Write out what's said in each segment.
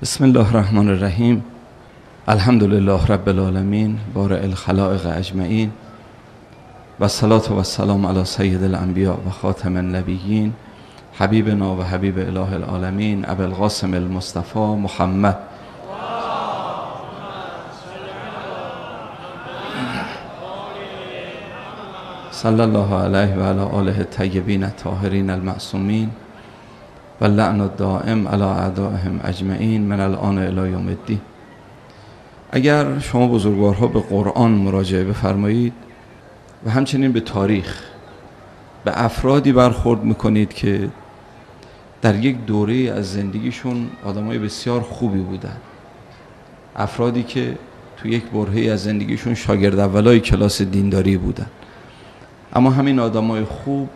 بسم الله الرحمن الرحیم. الحمد لله رب العالمین بارئ الخلائق اجمعین و الصلاة و السلام علی سید الانبیاء و خاتم النبیین حبیبنا و حبیب اله العالمین ابی القاسم المصطفى محمد صلی الله علیه و علی آله الطیبین الطاهرین المعصومین و اللعن الدائم علی اعدائهم اجمعین من الآن الی یوم الدین. اگر شما بزرگوارها به قرآن مراجعه بفرمایید و همچنین به تاریخ، به افرادی برخورد میکنید که در یک دوره از زندگیشون آدمای بسیار خوبی بودن، افرادی که تو یک برهه از زندگیشون شاگرد اولای کلاس دینداری بودن، اما همین آدمای خوب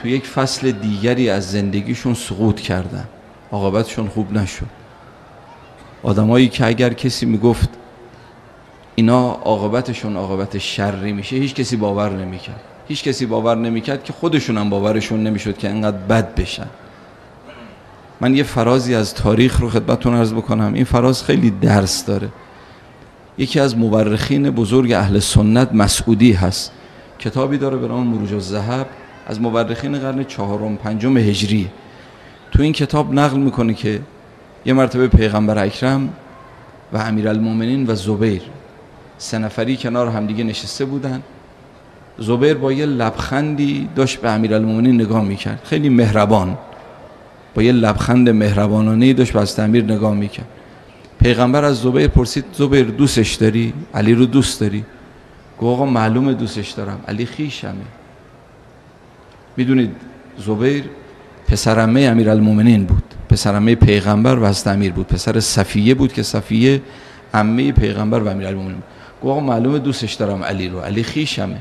تو یک فصل دیگری از زندگیشون سقوط کردن، عاقبتشون خوب نشد. آدمایی که اگر کسی میگفت اینا عاقبتشون عاقبت شری میشه، هیچ کسی باور نمیکرد. هیچ کسی باور نمیکرد که خودشون هم باورشون نمیشد که انقدر بد بشن. من یه فرازی از تاریخ رو خدمتتون عرض بکنم. این فراز خیلی درس داره. یکی از مورخین بزرگ اهل سنت مسعودی هست، کتابی داره به نام مروج الذهب، از مورخین قرن چهارم پنجم هجری. تو این کتاب نقل میکنه که یه مرتبه پیغمبر اکرم و امیرالمومنین و زبیر سه نفری کنار همدیگه نشسته بودن. زبیر با یه لبخندی داشت به امیرالمومنین نگاه میکرد، خیلی مهربان، با یه لبخند مهربانانه‌ای داشت به حضرت امیر نگاه میکرد. پیغمبر از زبیر پرسید زبیر دوستش داری؟ علی رو دوست داری؟ گفت آقا معلومه دوستش دارم، علی خویشمه. میدونید زبیر پسرعمه امیرالمومنین بود، پسرعمه پیغمبر و حضرت امیر بود، پسر صفیه بود که صفیه عمه پیغمبر و امیرالمومنین. گفت آقا معلومه دوستش دارم علی رو، علی خویشمه.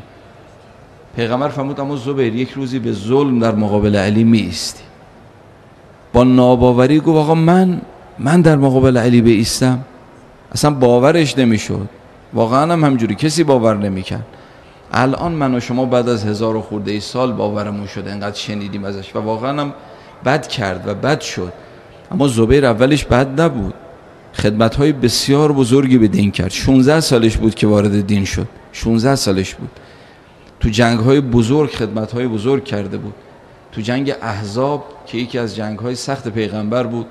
پیغمبر فرمود اما زبیر یک روزی به ظلم در مقابل علی می ایستی. با ناباوری گفت آقا من در مقابل علی بایستم؟ اصلا باورش نمیشد. واقعا هم همجوری کسی باور نمیکرد. الان من و شما بعد از 1000 و خورده سال باورمون شده، انقدر شنیدیم ازش و واقعا هم بد کرد و بد شد. اما زبیر اولش بد نبود، خدمت‌های بسیار بزرگی به دین کرد. 16 سالش بود که وارد دین شد، 16 سالش بود. تو جنگ‌های بزرگ خدمت‌های بزرگ کرده بود. تو جنگ احزاب که یکی از جنگ‌های سخت پیغمبر بود،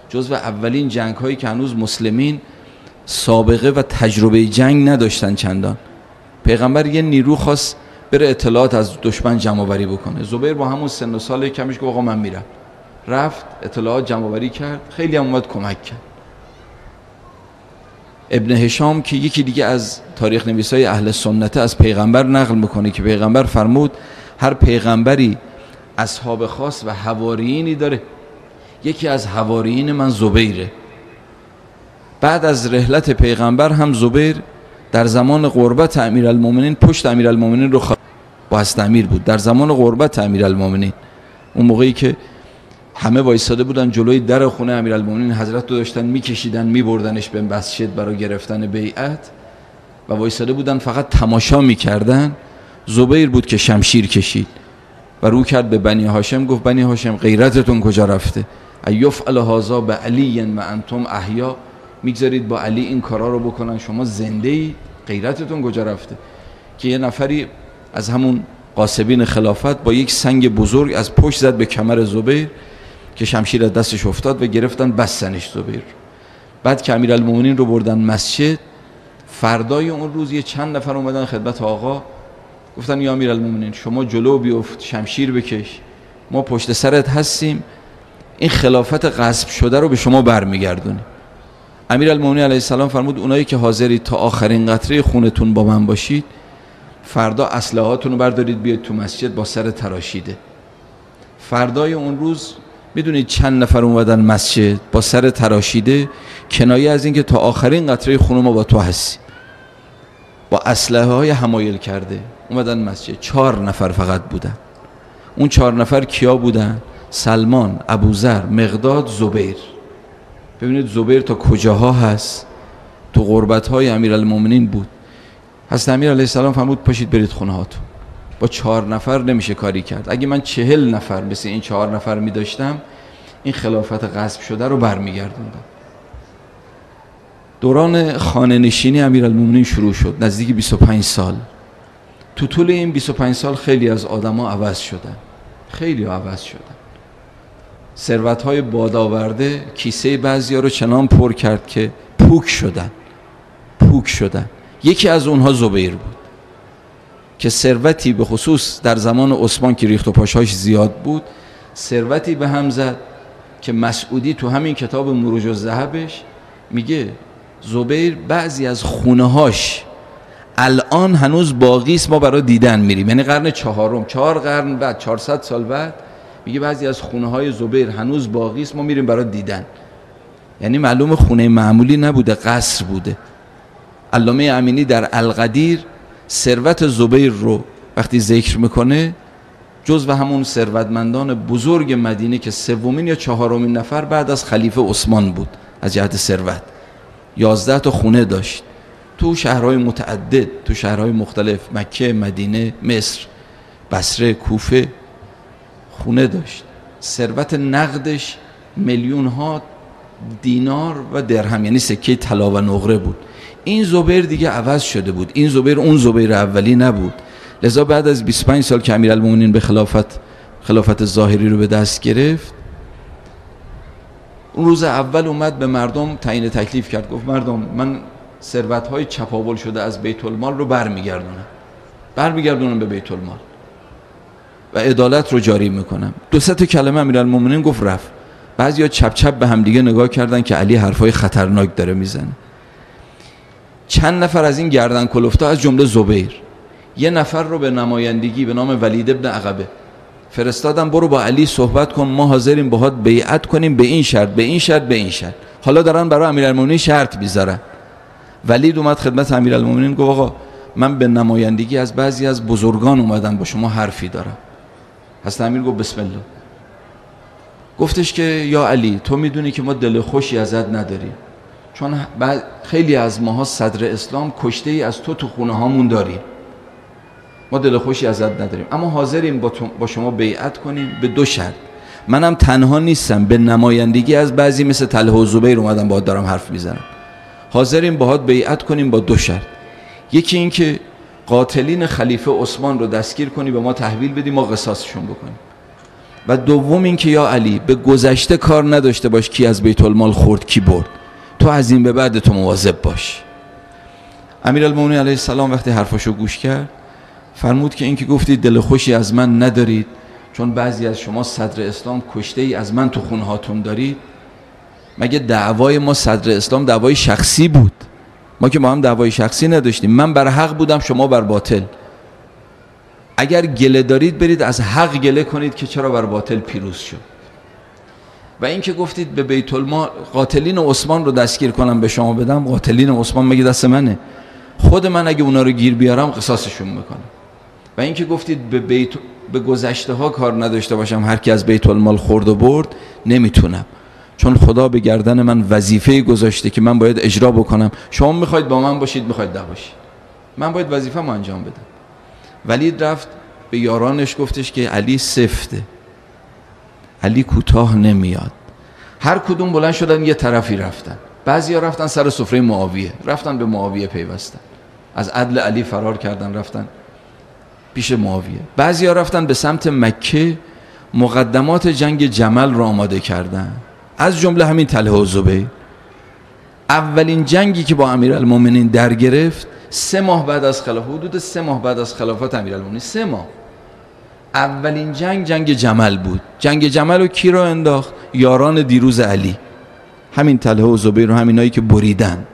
جزو اولین جنگ‌هایی که هنوز مسلمین سابقه و تجربه جنگ نداشتن چندان، پیغمبر یه نیرو خواست بره اطلاعات از دشمن جمع آوری بکنه. زبیر با همون سن و سال کمش گفت آقا من میرم. رفت اطلاعات جمع آوری کرد، خیلی هم اومد کمک کرد. ابن هشام که یکی دیگه از تاریخ نویسای اهل سنت از پیغمبر نقل میکنه که پیغمبر فرمود هر پیغمبری اصحاب خاص و حواریینی داره، یکی از حواریین من زبیره. بعد از رحلت پیغمبر هم زبیر در زمان غربت امیرالمومنین پشت امیرالمومنین رو با حضرت امیر بود. در زمان غربت امیرالمومنین، اون موقعی که همه وایساده بودن جلوی در خونه امیرالمومنین، حضرت رو داشتن میکشیدن میبردنش به مسجد برای گرفتن بیعت و وایساده بودن فقط تماشا میکردن. زبیر بود که شمشیر کشید و رو کرد به بنی هاشم، گفت بنی هاشم غیرتتون کجا رفته؟ ایفعل هذا بعلی و انتم احیا، میگذارید با علی این کارا رو بکنن شما زنده ای؟ غیرتتون کجا رفته؟ که یه نفری از همون قاسبین خلافت با یک سنگ بزرگ از پشت زد به کمر زبیر که شمشیر از دستش افتاد و گرفتن بستنش زبیر. بعد که امیرالمومنین رو بردن مسجد، فردای اون روز یه چند نفر اومدن خدمت آقا، گفتن یا امیرالمومنین شما جلو بیفت، شمشیر بکش، ما پشت سرت هستیم، این خلافت غصب شده رو به شما برمیگردونیم. امیرالمومنین علیه السلام فرمود اونایی که حاضرید تا آخرین قطره خونتون با من باشید، فردا اسلحه‌هاتون رو بردارید بیاید تو مسجد با سر تراشیده. فردای اون روز میدونید چند نفر اومدن مسجد با سر تراشیده، کنایه از این که تا آخرین قطره خون ما با تو هستیم، با اسلحه‌های حمایل کرده اومدن مسجد. 4 نفر فقط بودن. اون 4 نفر کیا بودن؟ سلمان، ابوذر، مقداد، زبیر. ببینید زبیر تا کجاها هست، تو غربت‌های امیرالمومنین بود. حضرت امیر علیه السلام فرمود پاشید برید خونه هاتون. با 4 نفر نمیشه کاری کرد. اگه من 40 نفر مثل این 4 نفر می داشتم، این خلافت غصب شده رو برمیگردوندم. دوران خانه نشینی امیرالمومنین شروع شد، نزدیک 25 سال. تو طول این 25 سال خیلی از آدما عوض شدن، خیلی عوض شدن. ثروت‌های بادآورده کیسه بعضیا رو چنان پر کرد که پوک شدن. یکی از اونها زبیر بود که ثروتی به خصوص در زمان عثمان که ریخت و پاشاش زیاد بود، ثروتی به هم زد که مسعودی تو همین کتاب مروج الذهبش میگه زبیر بعضی از خونه‌هاش الان هنوز باقی است، ما برای دیدن میریم. یعنی قرن چهارم، 4 قرن بعد، 400 سال بعد، میگه بعضی از خونه‌های زبیر هنوز باقی است، ما میریم برای دیدن. یعنی معلوم خونه معمولی نبوده، قصر بوده. علامه امینی در القدیر ثروت زبیر رو وقتی ذکر میکنه جزو همون ثروتمندان بزرگ مدینه که سومین یا چهارمین نفر بعد از خلیفه عثمان بود از جهت ثروت. 11 تا خونه داشت تو شهرهای متعدد، تو شهرهای مختلف، مکه، مدینه، مصر، بصره، کوفه خونه داشت. ثروت نقدش میلیون ها دینار و درهم، یعنی سکه طلا و نقره بود. این زبیر دیگه عوض شده بود، این زبیر اون زبیر اولی نبود. لذا بعد از 25 سال که امیرالمومنین به خلافت ظاهری رو به دست گرفت، اون روز اول اومد به مردم تعیین تکلیف کرد. گفت مردم، من ثروت‌های چپاول شده از بیت المال رو برمیگردونم به بیت المال و عدالت رو جاری میکنم. 2 تا کلمه امیرالمومنین گفت رفت. بعضیا چپ چپ به هم دیگه نگاه کردن که علی حرفای خطرناک داره میزنه. چند نفر از این گردن کلفتا از جمله زبیر یه نفر رو به نمایندگی به نام ولید ابن عقبه فرستادن، برو با علی صحبت کن، ما حاضریم باهات بیعت کنیم به این شرط، به این شرط، به این شرط. حالا دارن برای امیرالمومنین شرط میذارن. ولید اومد خدمت امیرالمومنین گفت آقا من به نمایندگی از بعضی از بزرگان اومدم، با شما حرفی دارم. حضرت امیر گفت بسم الله. گفتش که یا علی، تو میدونی که ما دل خوشی ازت نداریم، چون خیلی از ماها صدر اسلام کشته ای از تو خونه هامون داریم، ما دل خوشی ازت نداریم، اما حاضریم با شما بیعت کنیم به 2 شرط. منم تنها نیستم، به نمایندگی از بعضی مثل طلحه و زبیر اومدم باهات دارم حرف میزنم. حاضریم باهات بیعت کنیم با 2 شرط. یکی این که قاتلین خلیفه عثمان رو دستگیر کنی، به ما تحویل بدی، ما قصاصشون بکنیم. و دوم این که یا علی، به گذشته کار نداشته باش کی از بیت المال خورد کی برد، تو از این به بعد تو مواظب باش. امیرالمومنین علیه السلام وقتی حرفاشو گوش کرد فرمود که این که گفتید دل خوشی از من ندارید چون بعضی از شما صدر اسلام کشته ای از من تو خونه هاتون دارید، مگه دعوای ما صدر اسلام دعوای شخصی بود؟ ما که ما هم دعوای شخصی نداشتیم، من بر حق بودم، شما بر باطل. اگر گله دارید برید از حق گله کنید که چرا بر باطل پیروز شد. و این که گفتید به بیت المال قاتلین عثمان رو دستگیر کنم به شما بدم، قاتلین عثمان مگه دست منه؟ خود من اگه اونا رو گیر بیارم قصاصشون میکنم. و این که گفتید به گذشته ها کار نداشته باشم، هر کی از بیت المال خورد و برد، نمیتونم، چون خدا به گردن من وظیفه گذاشته که من باید اجرا بکنم. شما میخواید با من باشید، میخواید نباشید، من باید وظیفه‌مو انجام بدم. ولید رفت به یارانش گفتش که علی سفته، علی کوتاه نمیاد. هر کدوم بلند شدن یه طرفی رفتن. بعضیا رفتن سر سفره معاویه، رفتن به معاویه پیوستن، از عدل علی فرار کردن رفتن پیش معاویه. بعضیا رفتن به سمت مکه، مقدمات جنگ جمل را آماده کردن، از جمله همین طلحه و زبیر. اولین جنگی که با امیرالمومنین در گرفت 3 ماه بعد از حدود 3 ماه بعد از خلافت امیرالمومنین، 3 ماه. اولین جنگ جمل بود. جنگ جمل رو کی را انداخت؟ یاران دیروز علی، همین طلحه و زبیر و همینایی که بریدن،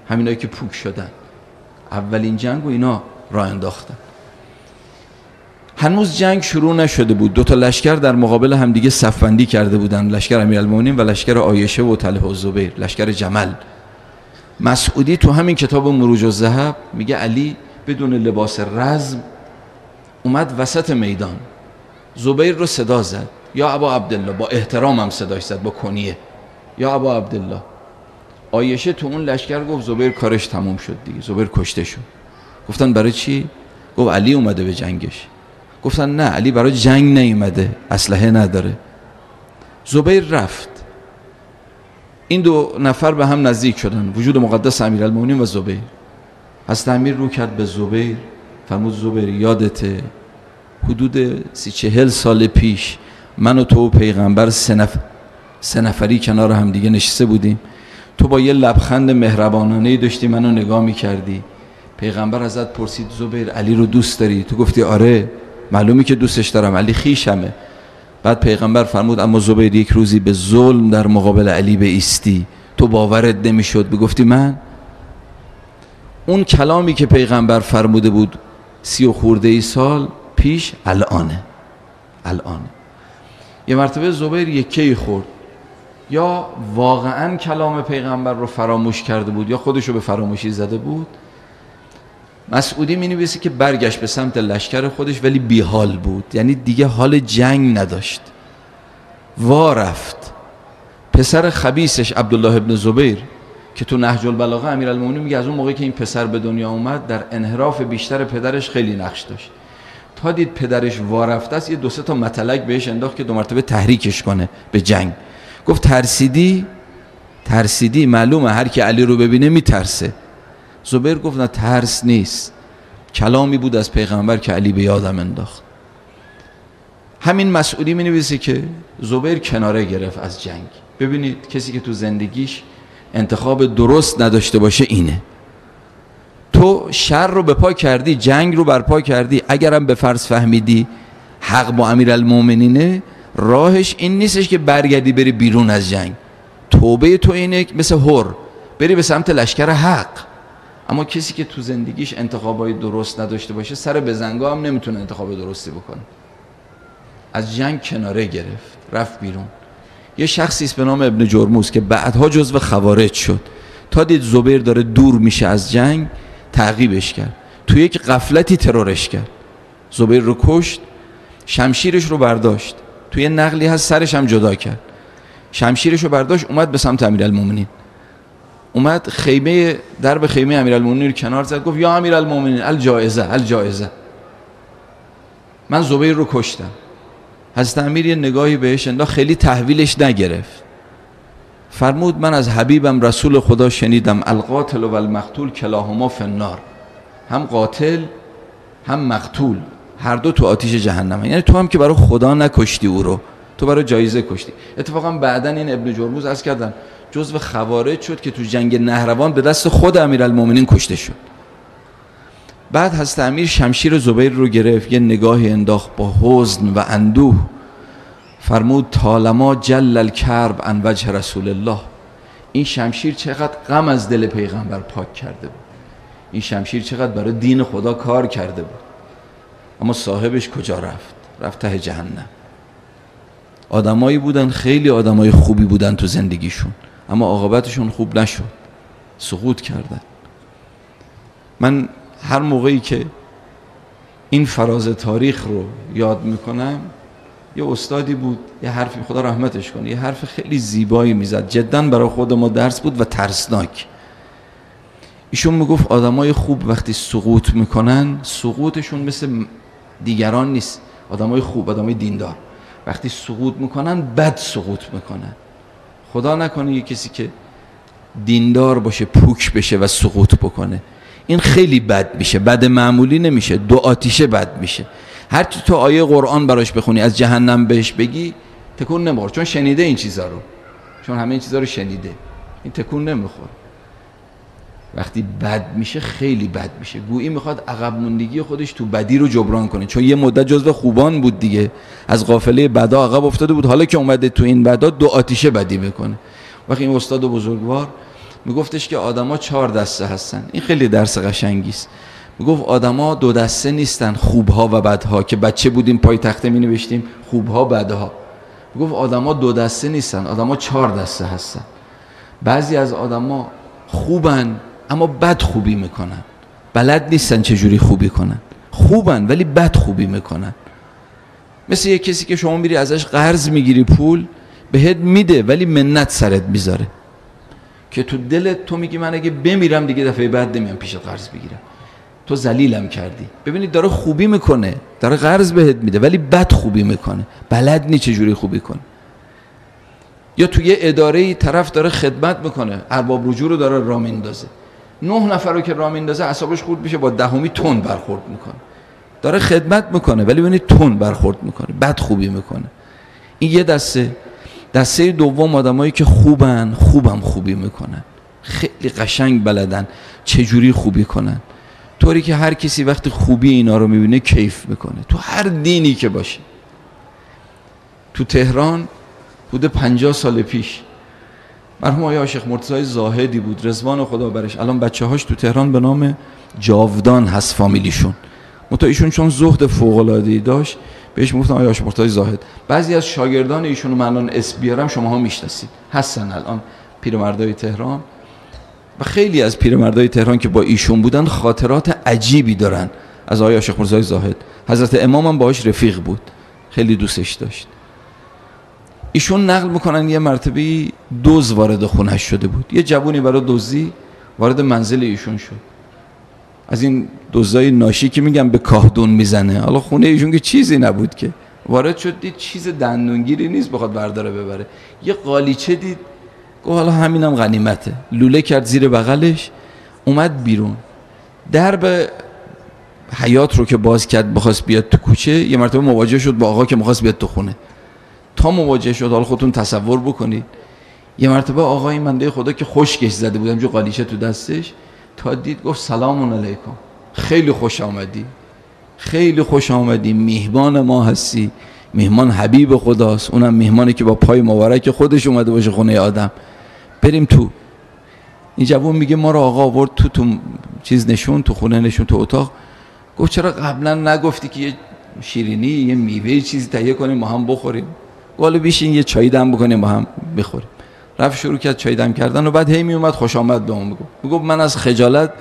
همینایی که پوک شدن. اولین جنگ و اینا را انداختن. هنوز جنگ شروع نشده بود. 2 تا لشکر در مقابل همدیگه صف‌بندی کرده بودن، لشکر امیرالمومنین و لشکر عایشه و طلحه و زبیر، لشکر جمل. مسعودی تو همین کتاب مروج الذهب میگه علی بدون لباس رزم اومد وسط میدان، زبیر رو صدا زد، یا ابا عبدالله، با احترام هم صداش زد، با کنیه، یا ابا عبدالله. عایشه تو اون لشکر گفت زبیر کارش تموم شد دیگه، زبیر کشته شد. گفتن برای چی؟ گفت علی اومده به جنگش. گفتن نه، علی برای جنگ نیومده، اسلحه نداره. زبیر رفت. این دو نفر به هم نزدیک شدن، وجود مقدس امیرالمومنین و زبیر. حضرت امیر رو کرد به زبیر، فرمود زبیر یادته حدود 30-40 سال پیش من و تو و پیغمبر سه نفری کنار هم دیگه نشسته بودیم، تو با یه لبخند مهربانانه‌ای داشتی منو نگاه می‌کردی، پیغمبر ازت پرسید زبیر علی رو دوست داری؟ تو گفتی آره، معلومی که دوستش دارم، علی خویشمه. بعد پیغمبر فرمود اما زبیر یک روزی به ظلم در مقابل علی بایستی، تو باورت نمیشد، بگفتی من. اون کلامی که پیغمبر فرموده بود 30 و خورده سال پیش الانه. یه مرتبه زبیر یکی خورد، یا واقعا کلام پیغمبر رو فراموش کرده بود یا خودش رو به فراموشی زده بود. مسعودی می نویسه که برگشت به سمت لشکر خودش ولی بی حال بود، یعنی دیگه حال جنگ نداشت. رفت پسر خبیثش عبدالله ابن زبیر که تو نهج البلاغه امیرالمومنین میگه از اون موقعی که این پسر به دنیا اومد در انحراف بیشتر پدرش خیلی نقش داشت. تا دید پدرش رفته است، یه 2-3 تا متلک بهش انداخت که 2 مرتبه تحریکش کنه به جنگ. گفت ترسیدی؟ معلومه هر کی علی رو ببینه میترسه. زبیر گفت نه ترس نیست، کلامی بود از پیغمبر که علی به یادم انداخت. همین مسعودی می نویسه که زبیر کناره گرفت از جنگ. ببینید کسی که تو زندگیش انتخاب درست نداشته باشه اینه. تو شر رو به پا کردی، جنگ رو برپا کردی، اگرم به فرض فهمیدی حق با امیرالمومنینه، راهش این نیستش که برگردی بری بیرون از جنگ. توبه تو اینه مثل هر بری به سمت لشکر حق. اما کسی که تو زندگیش انتخابای درست نداشته باشه سر بزنگاه هم نمیتونه انتخاب درستی بکنه. از جنگ کناره گرفت، رفت بیرون. یه شخصی است به نام ابن جرموز که بعدها جزو خوارج شد، تا دید زبیر داره دور میشه از جنگ تعقیبش کرد، تو یک غفلتی ترورش کرد. زبیر رو کشت، شمشیرش رو برداشت، توی نقلی هست سرش هم جدا کرد. شمشیرش رو برداشت اومد به سمت امیرالمومنین، اومد درب خیمه امیرالمومنین رو کنار زد، گفت یا امیرالمومنین الجائزه، من زبیر رو کشتم. حضرت امیر یه نگاهی بهش انداخت، خیلی تحویلش نگرفت. فرمود من از حبیبم رسول خدا شنیدم القاتل و المقتول کلاهما فی النار، هم قاتل هم مقتول هر دو تو آتیش جهنم. یعنی تو هم که برای خدا نکشتی او رو، تو برای جایزه کشتی. اتفاقا بعداً این ابن جرموز عرض کردن جزو خوارج شد که تو جنگ نهروان به دست خود امیرالمومنین کشته شد. بعد حضرت امیر شمشیر زبیر رو گرفت، یه نگاهی انداخت با حزن و اندوه، فرمود طالما جل الکرب عن وجه رسول الله. این شمشیر چقدر غم از دل پیغمبر پاک کرده بود، این شمشیر چقدر برای دین خدا کار کرده بود. اما صاحبش کجا رفت ته جهنم. آدمایی بودن، خیلی آدمای خوبی بودن تو زندگیشون، اما عاقبتشون خوب نشد، سقوط کردن. من هر موقعی که این فراز تاریخ رو یاد میکنم، یه استادی بود، یه حرفی خدا رحمتش کنه، یه حرف خیلی زیبایی میزد، جدا برای خود ما درس بود و ترسناک. ایشون میگفت آدمای خوب وقتی سقوط میکنن، سقوطشون مثل دیگران نیست. آدمای خوب، آدمای دیندار وقتی سقوط میکنن بد سقوط میکنن. خدا نکنه یه کسی که دیندار باشه پوک بشه و سقوط بکنه، این خیلی بد میشه، بد معمولی نمیشه، 2 آتیشه بد میشه. هر چی تو آیه قرآن براش بخونی از جهنم بهش بگی تکون نمیخوره، چون شنیده این چیزا رو، چون همه این چیزا رو شنیده، این تکون نمیخوره. وقتی بد میشه خیلی بد میشه، گویی میخواد عقب موندگی خودش تو بدی رو جبران کنه، چون یه مدت جزو خوبان بود دیگه، از قافله بدا عقب افتاده بود، حالا که اومده تو این بدا 2 آتیشه بدی میکنه. وقتی این استاد بزرگوار میگفتش که آدما 4 دسته هستن، این خیلی درس قشنگی است. میگفت آدما 2 دسته نیستن، خوبها و بدها، که بچه بودیم پای تخته می نوشتیم خوبها بدها. میگفت آدما 2 دسته نیستن، آدما 4 دسته هستن. بعضی از آدما خوبن اما بد خوبی میکنن، بلد نیستن چجوری خوبی کنن، خوبن ولی بد خوبی میکنن. مثل یک کسی که شما میری ازش قرض میگیری پول بهت میده ولی منت سرت میذاره، که تو دلت تو میگی من اگه بمیرم دیگه دفعه بعد نمیام پیشت قرض بگیرم، تو ذلیلم کردی. ببینید داره خوبی میکنه، داره قرض بهت میده ولی بد خوبی میکنه، بلد نی چجوری خوبی کنه. یا توی اداره طرف داره خدمت میکنه، ارباب رجوع رو داره راه میندازه، 9 نفر رو که راه میندازه اعصابش خورد میشه، با دهمی تند برخورد میکنه، داره خدمت میکنه ولی ببینید تند برخورد میکنه، بد خوبی میکنه. این یه دسته دوم آدمایی که خوبن، خوبی میکنن، خیلی قشنگ بلدن چجوری خوبی کنن، طوری که هر کسی وقتی خوبی اینا رو میبینه کیف میکنه، تو هر دینی که باشه. تو تهران حدود 50 سال پیش مرحوم آقای شیخ مرتضی زاهدی بود، رضوان خدا برش، الان بچه‌هاش تو تهران به نام جاودان هست فامیلیشون، منتها ایشون چون زهد فوق‌العاده‌ای داشت بهش میگفتن آقای شیخ مرتضی زاهد. بعضی از شاگردان ایشون رو من الان اسم بیارم شماها میشناسید، هستن الان پیرمردای تهران، و خیلی از پیرمردای تهران که با ایشون بودن خاطرات عجیبی دارن از آقای شیخ مرتضی زاهد. حضرت امام هم باهاش رفیق بود، خیلی دوستش داشت. ایشون نقل میکنن یه مرتبه دزد وارد خونش شده بود، یه جوونی برای دزدی وارد منزل ایشون شد، از این دزدای ناشی که میگم به کاهدون میزنه، حالا خونه ایشون که چیزی نبود که وارد شد، دید چیز دندونگیری نیست بخواد برداره ببره، یه قالیچه دید، گفت حالا همینم غنیمته، لوله کرد زیر بغلش، اومد بیرون، درب حیاط رو که باز کرد بخواست بیاد تو کوچه، یه مرتبه مواجه شد با آقا که می‌خواست بیاد تو خونه. تا مواجه شد، حالا خودتون تصور بکنید، یه مرتبه آقای منده خدا که خشکش زده بودم جو قالیچه تو دستش، تا دید گفت سلام علیکم، خیلی خوش آمدی، خیلی خوش آمدی، میهمان ما هستی، میهمان حبیب خداست، اونم میهمانی که با پای مبارک خودش اومده باشه خونه آدم، بریم تو. این جوون میگه ما رو آقا آورد تو چیز نشون، تو خونه نشون، تو اتاق، گفت چرا قبلا نگفتی که یه شیرینی، یه میوه، چیزی تهیه کنیم ما هم بخوریم؟ قالو بیشین یه چای دم بکنیم با هم بخوریم. رفت شروع کرد چای دم کردن و بعد هی می اومد خوش آمد به اون میگفت من از خجالت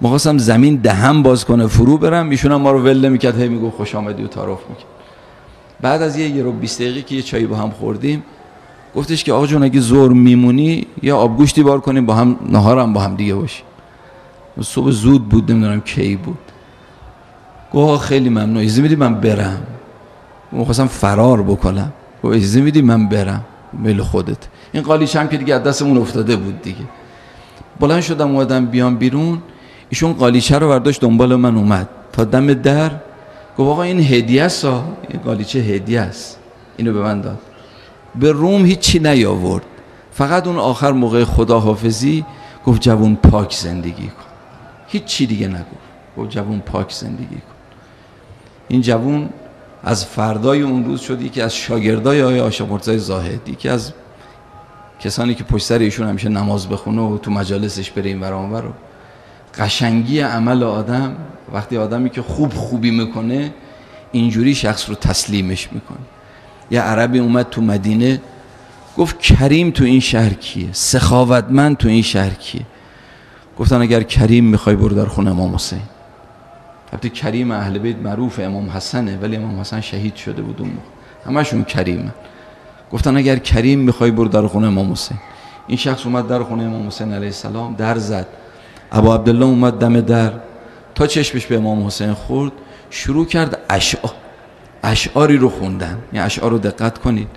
می‌خواستم زمین دهم باز کنه فرو برم، ایشون هم ما رو ول نمی‌کرد، هی میگفت خوش آمدی و تعارف می‌کرد. بعد از یه رو 20 دقیقه که یه چایی با هم خوردیم، گفتش که آقا جون اگه زور میمونی یا آبگوشتی بار کنیم با هم نهارم با هم دیگه باشیم. صبح زود بود، نمیدونم کی بود. گفت خیلی ممنون، اجازه میدی من برم؟ می‌خواستم فرار بکنم. گفت اجازه میدی من برم؟ میل خودت. این قالیچه هم که دیگه از دستمون افتاده بود دیگه. بلند شدم اومدم بیام بیرون، ایشون قالیچه رو برداشت دنبال من اومد تا دم در، گفت آقا این هدیه است، این قالیچه هدیه است، اینو به من داد. به روم هیچی نیاورد، فقط اون آخر موقع خداحافظی گفت جوون پاک زندگی کن، هیچ چی دیگه نگفت، گفت جوون پاک زندگی کن. این جوون از فردای اون روز شد یکی از شاگردای آقای شیخ مرتضی زاهد، یکی از کسانی که پشت سر ایشون همیشه نماز بخونه و تو مجالسش بره این ور اون ور. قشنگی عمل آدم وقتی آدمی که خوبی میکنه اینجوری شخص رو تسلیمش میکنه. یه عربی اومد تو مدینه گفت کریم تو این شهر کیه؟ سخاوتمند تو این شهر کیه؟ گفتن اگر کریم میخوای برو در خونه امام حسین. البته کریم اهل بیت معروف امام حسنه، ولی امام حسن شهید شده بود اون موقع، همشون کریمن. گفتن اگر کریم میخوای برو در خونه امام حسین. این شخص اومد در خونه امام حسین علیه السلام، در زد، ابو عبدالله اومد دم در، تا چشمش به امام حسین خورد شروع کرد اشعاری رو خوندن. این اشعار رو دقت کنید.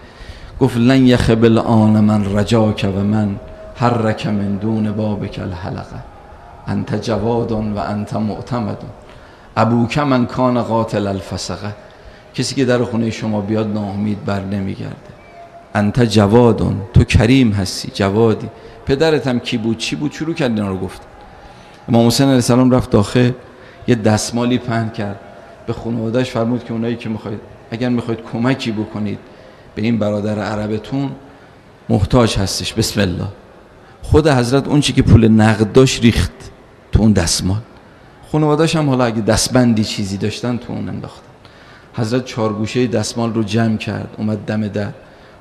گفت لن یخب الآن من رجاک و من حرک من دون بابک الحلقه، انت جواد و انت معتمد، ابوک من کان قاتل الفسقه، کسی که در خونه شما بیاد ناامید بر نمیگرده، انت جواد، تو کریم هستی، جوادی، پدرت هم کی بود چی بود، شروع کرد اینا رو گفت. امام حسین علیه السلام رفت داخل، یه دستمالی پهن کرد، به خانواده‌اش فرمود که اونایی که اگر میخواید کمکی بکنید به این برادر عربتون محتاج هستش، بسم الله. خود حضرت اون چی که پول نقد داشت ریخت تو اون دستمال، خانواده‌اش هم حالا اگه دستبندی چیزی داشتن تو اون انداختن. حضرت 4 گوشه دستمال رو جمع کرد، اومد دم در.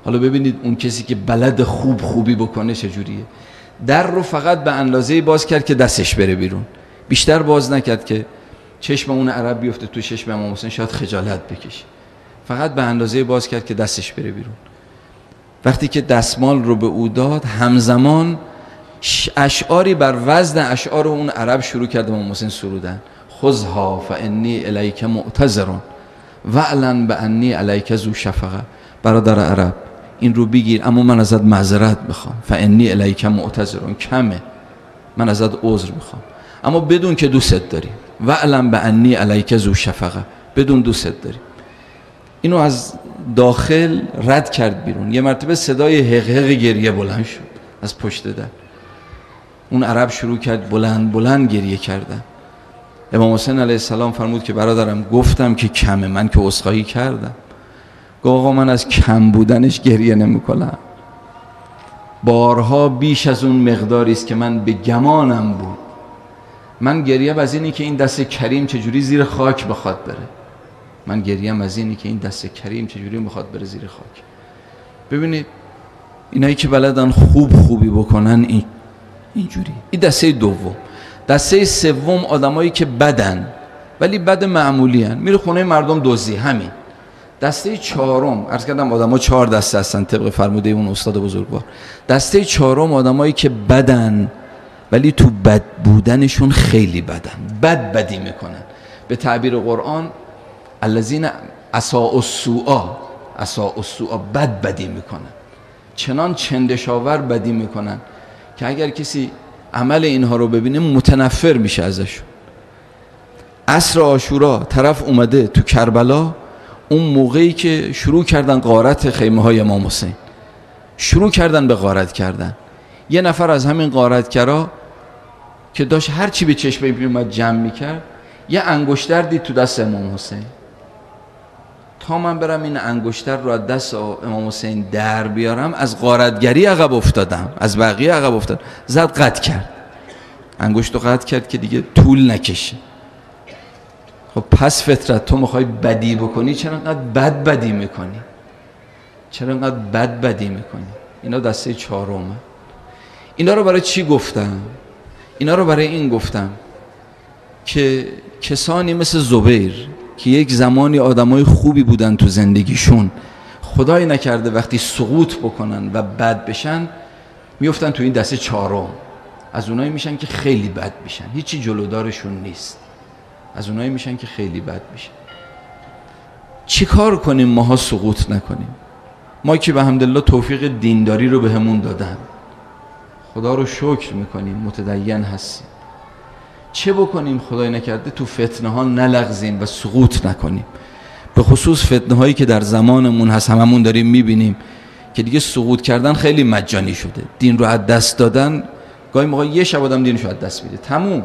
حالا ببینید اون کسی که بلد خوبی بکنه چجوریه. در رو فقط به اندازه باز کرد که دستش بره بیرون، بیشتر باز نکرد که چشم اون عرب بیفته تو چشم امام حسین شاید خجالت بکشه. فقط به اندازه باز کرد که دستش بره بیرون. وقتی که دستمال رو به او داد، همزمان اشعاری بر وزن اشعار اون عرب شروع کرد امام حسین سرودن. خذها فانی الیک معتذر واعلن بانی علیک ذو شفقه. برادر عرب، این رو بگیر، اما من ازت معذرت میخوام، فانی الیک معتذرون، کمه، من ازت عذر میخوام، اما بدون که دوست داری، و علم بانی الیک ذو شفقه، بدون دوست داری. اینو از داخل رد کرد بیرون. یه مرتبه صدای حق گریه بلند شد از پشت در. اون عرب شروع کرد بلند بلند گریه کردن. امام حسین علیه السلام فرمود که برادرم گفتم که کمه، من که عذرخواهی کردم. گفت آقا من از کم بودنش گریه نمی‌کنم، بارها بیش از اون مقداری است که من به گمانم بود. من گریم از اینی که این دست کریم چجوری زیر خاک بخواد بره. من گریم از اینی که این دست کریم چجوری بخواد بره زیر خاک. ببینید اینایی که بلدن خوبی بکنن اینجوری. این دسته دوم. دسته سوم آدمایی که بدن ولی بد معمولی هن، میره خونه مردم دزدی، همین. دسته چهارم، عرض کردم آدما 4 دسته هستن طبق فرموده اون استاد بزرگوار. دسته چهارم آدمایی که بدن ولی تو بد بودنشون خیلی بدن، بدی میکنن. به تعبیر قرآن الذین اساءوا السوء، بدی میکنن، چنان چندشاور بدی میکنن که اگر کسی عمل اینها رو ببینه متنفر میشه ازشون. عصر عاشورا طرف اومده تو کربلا، اون موقعی که شروع کردن غارت خیمه های امام حسین، شروع کردن به غارت کردن. یه نفر از همین غارتگرا که داشت هر چی به چشم میومد جمع میکرد، یه انگشتر دید تو دست امام حسین. تا من برم این انگشتر رو از دست امام حسین در بیارم، از غارتگری عقب افتادم، از بقیه عقب افتادم. زد قطع کرد، انگشت رو قطع کرد که دیگه طول نکشه. خب پس فطرت تو میخوای بدی بکنی، چرا انقدر بدی میکنی؟ چرا انقدر بدی میکنی؟ اینا دسته چهارمه. اینا رو برای چی گفتم؟ اینا رو برای این گفتم که کسانی مثل زبیر که یک زمانی آدمای خوبی بودن تو زندگیشون، خدای نکرده وقتی سقوط بکنن و بد بشن میفتن تو این دسته چهارم. از اونایی میشن که خیلی بد میشن، هیچی جلودارشون نیست. از اونایی میشن که خیلی بد میشن. چی کار کنیم ماها سقوط نکنیم؟ ما که به حمدالله توفیق دینداری رو بهمون دادن، خدا رو شکر میکنیم، متدین هستیم. چه بکنیم خدای نکرده تو فتنه ها نلغزیم و سقوط نکنیم؟ به خصوص فتنه هایی که در زمانمون هست، هممون داریم میبینیم که دیگه سقوط کردن خیلی مجانی شده. دین رو از دست دادن، گاهی موقع یه شب آدم دینش رو از دست میده، تموم.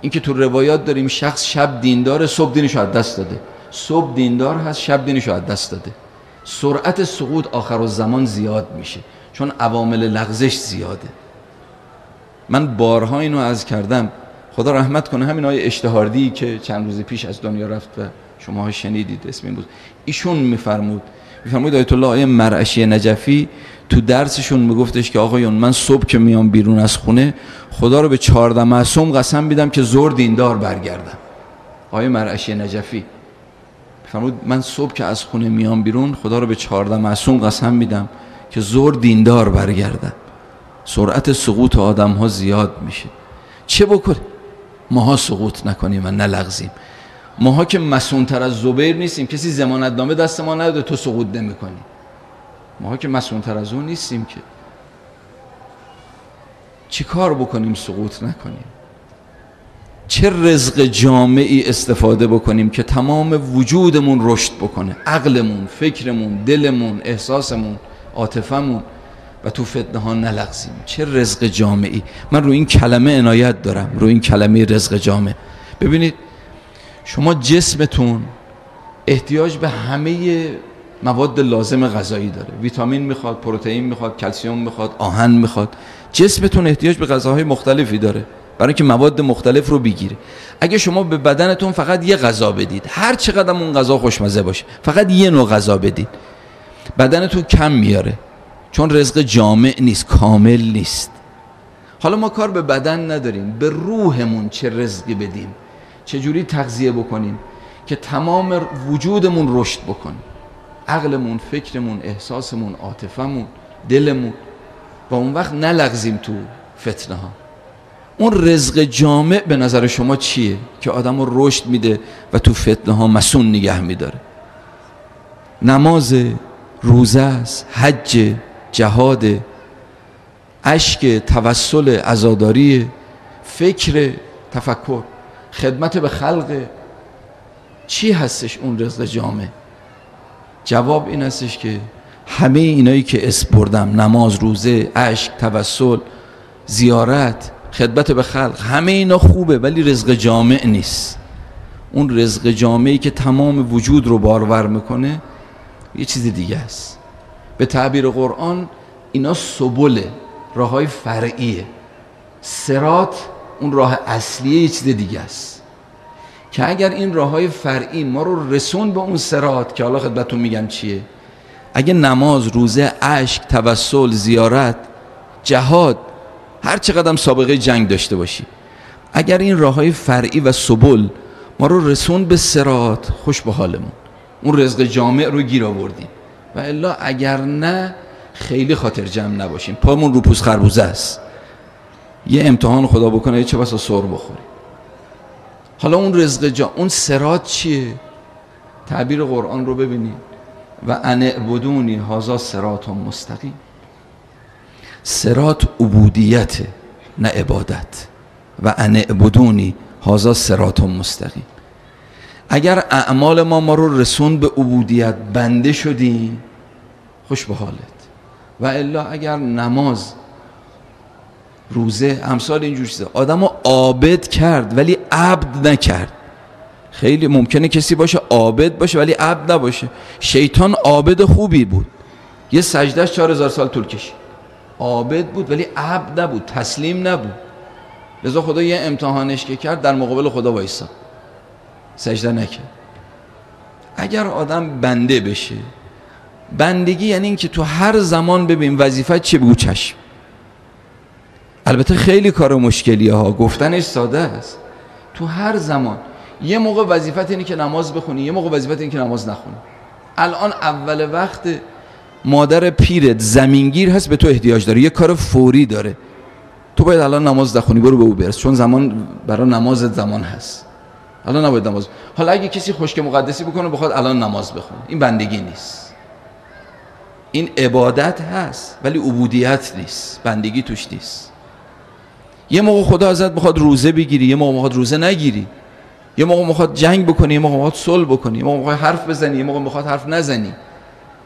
این که تو روایات داریم شخص شب دیندار، صبح دینش رو از دست داده. صبح دیندار هست، شب دینش رو از دست داده. سرعت سقوط آخرالزمان زیاد میشه چون عوامل لغزش زیاده. من بارها اینو عرض کردم، خدا رحمت کنه همین آقای اشتهاردی که چند روز پیش از دنیا رفت و شماها شنیدید اسم این بود، ایشون میفرمود آیت الله آیه مرعشی نجفی تو درسشون میگفتش که آقایون من صبح که میام بیرون از خونه خدا رو به 14 معصوم قسم میدم که زور دیندار برگردم. آیه مرعشی نجفی فرمود من صبح که از خونه میام بیرون خدا رو به 14 معصوم قسم میدم که زور دیندار برگردم. سرعت سقوط آدم ها زیاد میشه. چه بکنیم؟ ماها سقوط نکنیم و نلغزیم. ماها که مسئول‌تر از زبیر نیستیم، کسی ضمانتنامه دست ما نداده تو سقوط نمی‌کنی. ماها که مسئول‌تر از اون نیستیم که. چی کار بکنیم سقوط نکنیم؟ چه رزق جامعی استفاده بکنیم که تمام وجودمون رشد بکنه، عقلمون، فکرمون، دلمون، احساسمون، عاطفمون، و تو فتنه ها نلغزیم. چه رزق جامعی. من رو این کلمه عنایت دارم، رو این کلمه رزق جامع. ببینید شما جسمتون احتیاج به همه مواد لازم غذایی داره، ویتامین میخواد، پروتئین میخواد، کلسیم میخواد، آهن میخواد. جسمتون احتیاج به غذاهای مختلفی داره برای اینکه مواد مختلف رو بگیره. اگه شما به بدنتون فقط یه غذا بدید، هر چقدر اون غذا خوشمزه باشه، فقط یه نوع غذا بدید، بدنتون کم میاره، چون رزق جامع نیست، کامل نیست. حالا ما کار به بدن نداریم، به روحمون چه رزقی بدیم، چجوری تغذیه بکنیم که تمام وجودمون رشد بکنه، عقلمون، فکرمون، احساسمون، عاطفمون، دلمون، و اون وقت نلغزیم تو فتنه ها. اون رزق جامع به نظر شما چیه که آدم رو رشد میده و تو فتنه ها مسون نگه میداره؟ نماز، روزه است، حج، جهاد، اشک، توسل، عزاداری، فکر، تفکر، خدمت به خلق. چی هستش اون رزق جامع؟ جواب این هستش که همه اینایی که اسم بردم، نماز، روزه، اشک، توسل، زیارت، خدمت به خلق، همه اینا خوبه ولی رزق جامع نیست. اون رزق جامعی که تمام وجود رو بارور میکنه یه چیز دیگه است. به تعبیر قرآن اینا سبله، راههای فرعیه. صراط اون راه اصلیه، یه چیز دیگه است که اگر این راههای فرعی ما رو رسون به اون صراط که حالا خدمتتون میگم چیه، اگه نماز، روزه، اشک، توسل، زیارت، جهاد، هر چقدر سابقه جنگ داشته باشی، اگر این راههای فرعی و سبل ما رو رسون به صراط، خوش به حالمون، اون رزق جامع رو گیر آوردیم. و الا اگر نه خیلی خاطر جمع نباشیم، پامون رو پوست خربوزه است. یه امتحان خدا بکنه چه بسا سر بخوریم. حالا اون رزق اون صراط چیه؟ تعبیر قرآن رو ببینید. و ان اعبدونی هذا صراط مستقیم. صراط عبودیت نه عبادت. و ان اعبدونی هذا صراط مستقیم. اگر اعمال ما رو رسون به عبودیت، بنده شدیم، خوش به حالت. و الا اگر نماز، روزه، امثال اینجور چیزا آدمو عابد کرد ولی عبد نکرد. خیلی ممکنه کسی باشه عابد باشه ولی عبد نباشه. شیطان عابد خوبی بود، یه سجدهش 4000 سال طول کشید. عابد بود ولی عبد نبود، تسلیم نبود. لذا خدا یه امتحانش که کرد، در مقابل خدا وایسا، سجده نکرد. اگر آدم بنده بشه، بندگی یعنی این که تو هر زمان ببین وظیفت چه، بگو چشم. البته خیلی کار مشکلیه ها، گفتنش ساده است. تو هر زمان یه موقع وظیفت اینه که نماز بخونی، یه موقع وظیفت اینه که نماز نخونی. الان اول وقت مادر پیرت زمینگیر هست، به تو احتیاج داره، یه کار فوری داره، تو باید الان نماز نخونی، برو به او برس، چون زمان برای نمازت زمان هست، الان نباید نماز. حالا اگه کسی خشک مقدسی بکنه بخواد الان نماز بخونه، این بندگی نیست، این عبادت هست ولی عبودیت نیست، بندگی توش نیست. یه موقع خدا ازت بخواد روزه بگیری، یه موقع بخواد روزه نگیری، یه موقع بخواد جنگ بکنی، یه موقع بخواد صلح بکنی، یه موقع بخواد حرف بزنی، یه موقع بخواد حرف نزنی.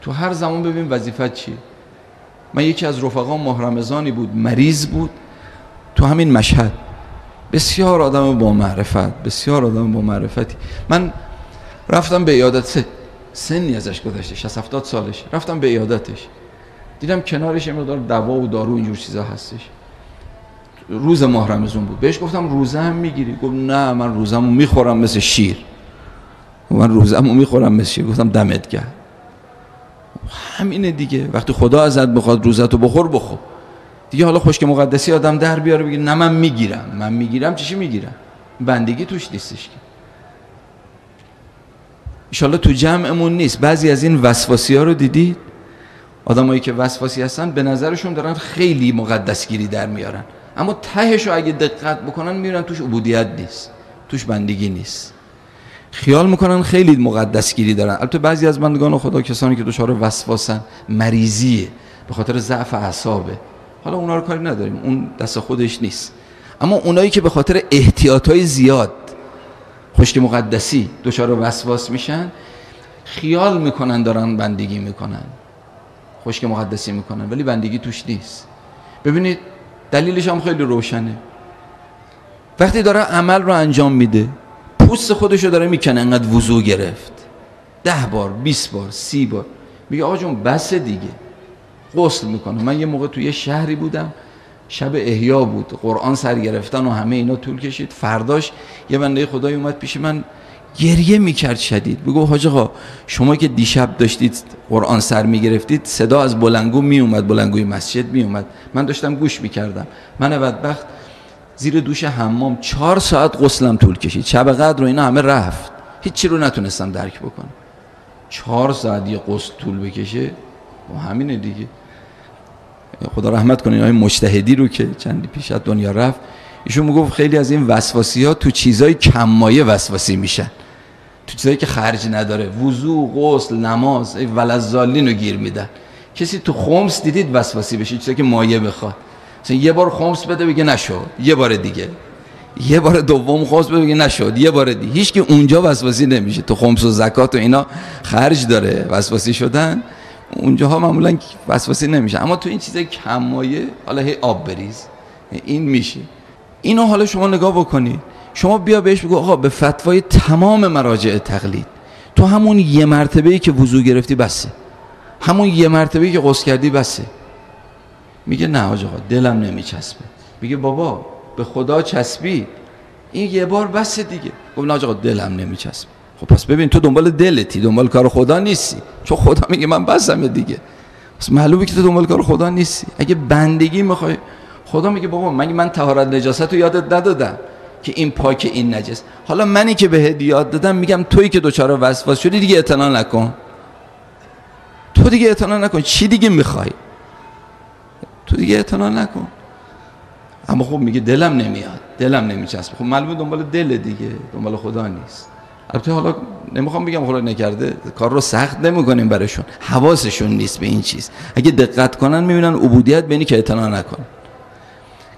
تو هر زمان ببین وظیفت چیه. من یکی از رفقام ماه رمضانی بود، مریض بود تو همین مشهد، بسیار آدم با معرفت، بسیار آدم با معرفتی. من رفتم به عیادت، سنی ازش گذشته، 60-70 سالش، رفتم به عیادتش، دیدم کنارش یه مقدار دوا و دارو اینجور چیزا هستش. روز ماه رمضان بود، بهش گفتم روزه هم میگیری؟ گفت نه من روزه‌مو میخورم مثل شیر. من روزه‌مو میخورم مثل شیر. گفتم دمت گرم. همینه دیگه، وقتی خدا ازت بخواد روزتو بخور، بخور دیگه. حالا خشک مقدسی آدم در بیاره بگه نه من میگیرم، چیشی میگیرم؟ بندگی توش نیستش که. انشالله تو جمعمون نیست. بعضی از این وسواسی ها رو دیدید؟ آدمایی که وسواسی هستن به نظرشون دارن خیلی مقدسگیری در میارن، اما تهش رو اگه دقت بکنن میبینن توش عبودیت نیست، توش بندگی نیست. خیال میکنن خیلی مقدسگیری دارن. البته بعضی از بندگان خدا کسانی که دچار وسواسن، مریضیه، به خاطر ضعف اعصابه، حالا اونا رو کاری نداریم، اون دست خودش نیست. اما اونایی که به خاطر احتیاطهای زیاد خشک مقدسی دچار وسواس میشن، خیال میکنن دارن بندگی میکنن، خشک مقدسی میکنن، ولی بندگی توش نیست. ببینید دلیلش هم خیلی روشنه. وقتی داره عمل رو انجام میده، پوست خودشو داره میکنه، انقدر وضو گرفت 10 بار 20 بار 30 بار، میگه آقا جون بس دیگه، غسل میکنه. من یه موقع توی یه شهری بودم، شب احیا بود، قرآن سر گرفتن و همه اینا طول کشید. فرداش یه بنده خدای اومد پیش من، گریه میکرد شدید. بگو حاج آقا شما که دیشب داشتید قرآن سر میگرفتید، صدا از بلندگو میومد، بلندگوی مسجد میومد، من داشتم گوش میکردم. من بدبخت زیر دوش حمام 4 ساعت غسلم طول کشید، شب قدر و اینا همه رفت، هیچی رو نتونستم درک بکنم. 4 ساعت یه غسل طول بکشه و همینه دیگه. خدا رحمت کنه این مجتهدی رو که چندی پیش از دنیا رفت، ایشون میگفت خیلی از این وسواسی ها تو چیزای کم مایه وسواسی میشن، تو چیزایی که خرج نداره، وضو، غسل، نماز، ولذالین رو گیر میدن. کسی تو خمس دیدید وسواسی بشه؟ چیزایی که مایه بخواد، مثلا یه بار خمس بده بگه نشد، یه بار دیگه، یه بار دوم خمس بده بگه نشد، یه بار دیگه. هیچ که اونجا وسواسی نمیشه. تو خمس و زکات و اینا خرج داره وسواسی شدن، اونجاها معمولا وسواسی نمیشه. اما تو این چیزای کم مایه، حالا هی آب بریز، این میشه. اینو حالا شما نگاه بکنید، شما بیا بهش بگو آقا به فتوای تمام مراجع تقلید تو همون یه مرتبه‌ای که وضو گرفتی بسه، همون یه مرتبه‌ای که غسل کردی بسه. میگه نه آقا دلم نمیچسبه. میگه بابا به خدا چسبید، این یه بار بسه دیگه. گفت نه آقا دلم نمیچسبه. خب پس ببین تو دنبال دلتی، دنبال کار خدا نیستی، چون خدا میگه من بسم دیگه. پس معلومه که تو دنبال کار خدا نیستی. اگه بندگی میخوای، خدا میگه بابا من طهارت نجاست رو یادت ندادم که این پاک این نجس. حالا منی که بهت یاد دادم میگم تویی که دچار وسواس شدی دیگه اعتنا نکن. تو دیگه اعتنا نکن. چی دیگه میخوای؟ تو دیگه اعتنا نکن. اما خب میگه دلم نمیاد، دلم نمیچسبه. خب معلومه دنبال دل دیگه، دنبال خدا نیست. البته حالا نمیخوام بگم خدا نکرده، کار رو سخت نمیکنیم براشون، حواسشون نیست به این چیز. اگه دقت کنن میبینن عبودیت بینی که اعتنا نکن.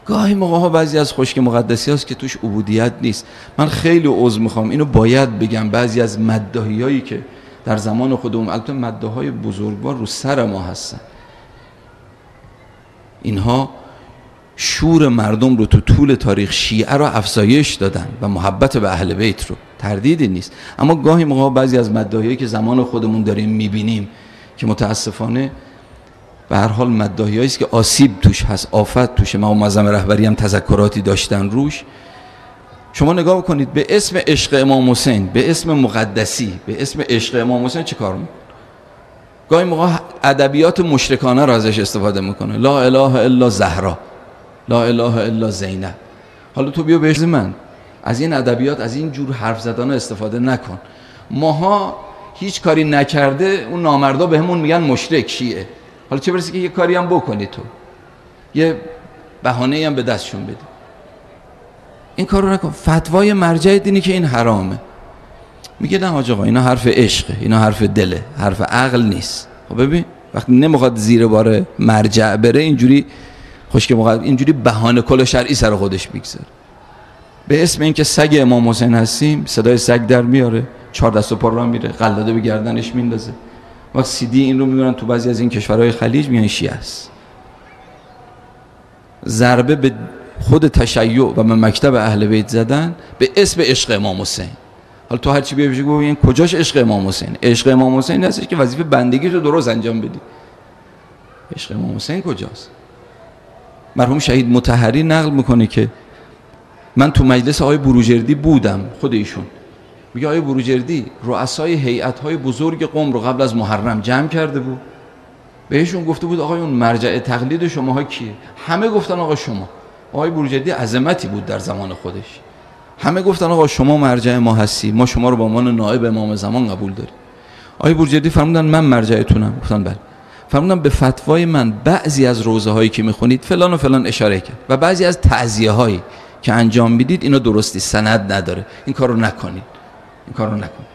گاهی موقع ها بعضی از خشک مقدسی هست که توش عبودیت نیست. من خیلی عذر میخوام، اینو باید بگم. بعضی از مداحیایی که در زمان خودمون، البته مداحای بزرگوار رو سر ما هستن، اینها شور مردم رو تو طول تاریخ شیعه رو افزایش دادن و محبت به اهل بیت رو، تردیدی نیست. اما گاهی موقع بعضی از مداحیایی که زمان خودمون داریم میبینیم که متاسفانه به هر حال مداحیایی است که آسیب توش هست، آفت توشه. ما معظم رهبری هم تذکراتی داشتن روش. شما نگاه بکنید، به اسم عشق امام حسین، به اسم مقدسی، به اسم عشق امام حسین چه کار میکنه؟ گاهی موقع ادبیات مشرکانه را ازش استفاده میکنه. لا اله الا زهرا، لا اله الا زینب. حالا تو بیا بهش من از این ادبیات، از این جور حرف زدن استفاده نکن. ماها هیچ کاری نکرده اون نامردا بهمون میگن مشرک شیعه. حالا چه برسه که یه کاری هم بکنی، تو یه بهانه‌ای هم به دستشون بده. این کارو نکن. فتوای مرجع دینی که این حرامه. میگه نه آقا اینا حرف عشقه، اینا حرف دله، حرف عقل نیست. خب ببین وقتی نمیخواد زیر بار مرجع بره، اینجوری خشک مقدس، اینجوری بهانه کل شرعی سر خودش میگذاره. به اسم اینکه سگ امام حسین هستیم، صدای سگ در میاره، 4 دست و پا را میره، قلاده به گردنش میندازه. وقت CD این رو میبرن تو بعضی از این کشورهای خلیج، میگن شیعه است. ضربه به خود تشیع و به مکتب اهل بیت زدن به اسم عشق امام حسین. حالا تو هر چی بیای بگی این کجاش عشق امام حسین؟ عشق امام حسین هستش که وظیفه بندگی رو درست انجام بدی. عشق امام حسین کجاست؟ مرحوم شهید مطهری نقل میکنه که من تو مجلس آقای بروجردی بودم، خود ایشون میگه آقای بروجردی رؤسای هیئت‌های بزرگ قم رو قبل از محرم جمع کرده بود، بهشون گفته بود آقای اون مرجع تقلید شماها کیه؟ همه گفتن آقا شما. آقای بروجردی عظمتی بود در زمان خودش، همه گفتن آقا شما مرجع ما هستی، ما شما رو به عنوان نائب امام زمان قبول داریم. آقای بروجردی فرمودن من مرجعتونم. گفتن بله. فرمودن به فتوای من بعضی از روزه هایی که میخونید فلان و فلان اشاره کرد و بعضی از تعزیه هایی که انجام میدید اینا درستی، سند نداره، این کارو نکنید، این کارو نکنید.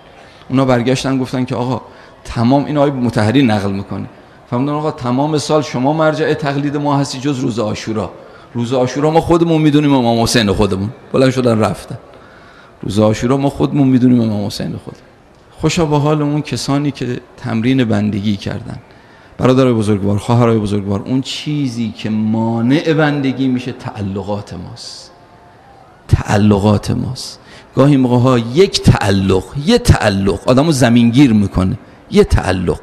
اونا برگشتن گفتن که آقا تمام، این آقای مطهری نقل میکنه، فرمودن آقا تمام سال شما مرجع تقلید ما هستی جز روز عاشورا. روز عاشورا ما خودمون میدونیم امام حسین خودمون. بلند شدن رفتن. روز عاشورا ما خودمون میدونیم امام حسین خود. خوشا به حال اون کسانی که تمرین بندگی کردن. برادرای بزرگوار، خواهرای بزرگوار، اون چیزی که مانع بندگی میشه تعلقات ماست. تعلقات ماست. گاهی موقع ها یک تعلق آدمو زمینگیر میکنه. یه تعلق.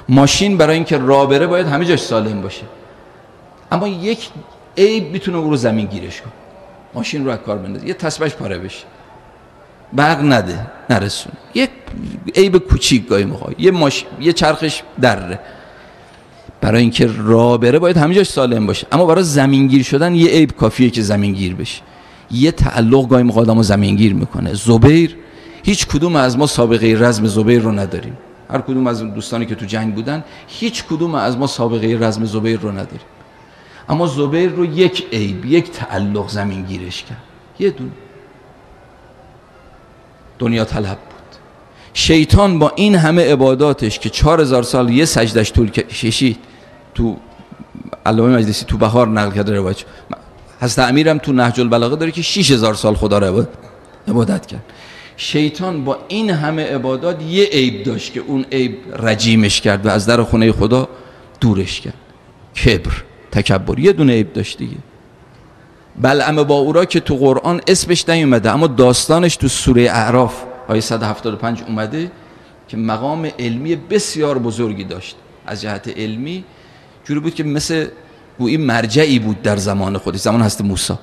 ماشین برای اینکه راه بره باید همه جاش سالم باشه، اما یک عیب میتونه او رو زمینگیرش کنه. ماشین رو از کار بندازه، یه تسبهش پاره بشه، برق نده، نرسونه، یک عیب کوچیک گاهی موقع، یه چرخش دره. برای اینکه راه بره باید همه جاش سالم باشه، اما برای زمینگیر شدن یه عیب کافیه که زمینگیر بشه. یه تعلق گاهی موقع آدمو زمینگیر میکنه. زبیر، هیچ کدوم از ما سابقه رزم زبیر رو نداریم. هر کدوم از دوستانی که تو جنگ بودن، هیچ کدوم از ما سابقه رزم زبیر رو نداریم. اما زبیر رو یک عیب، یک تعلق زمینگیرش کرد. یه دنیا طلب بود. شیطان با این همه عباداتش که 4000 سال یه سجدش طول کشید، تو علامه مجلسی تو بهار نقل کرده روایت، حضرت امیرم تو نهج البلاغه داره که 6000 سال خدا رو عبادت کرد. شیطان با این همه عبادات یه عیب داشت که اون عیب رجیمش کرد و از در خونه خدا دورش کرد، کبر، تکبر. یه دونه عیب داشت دیگه. بلعم باورا که تو قرآن اسمش نیومده اما داستانش تو سوره اعراف آیه 175 اومده که مقام علمی بسیار بزرگی داشت. از جهت علمی جوری بود که مثل گویی مرجعی بود در زمان خودش، زمان حضرت موسی.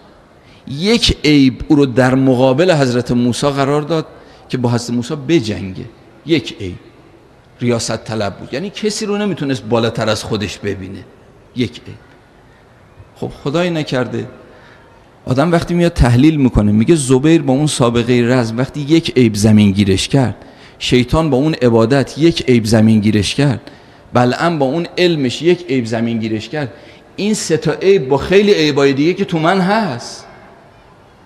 یک عیب او رو در مقابل حضرت موسی قرار داد که با حضرت موسی بجنگه. یک عیب، ریاست طلب بود، یعنی کسی رو نمیتونست بالاتر از خودش ببینه. یک عیب. خب خدای نکرده آدم وقتی میاد تحلیل میکنه میگه زبیر با اون سابقه رزم وقتی یک عیب زمین گیرش کرد، شیطان با اون عبادت یک عیب زمین گیرش کرد، بلعم با اون علمش یک عیب زمین گیرش کرد، این سه تا عیب با خیلی عیبای دیگه که تو من هست،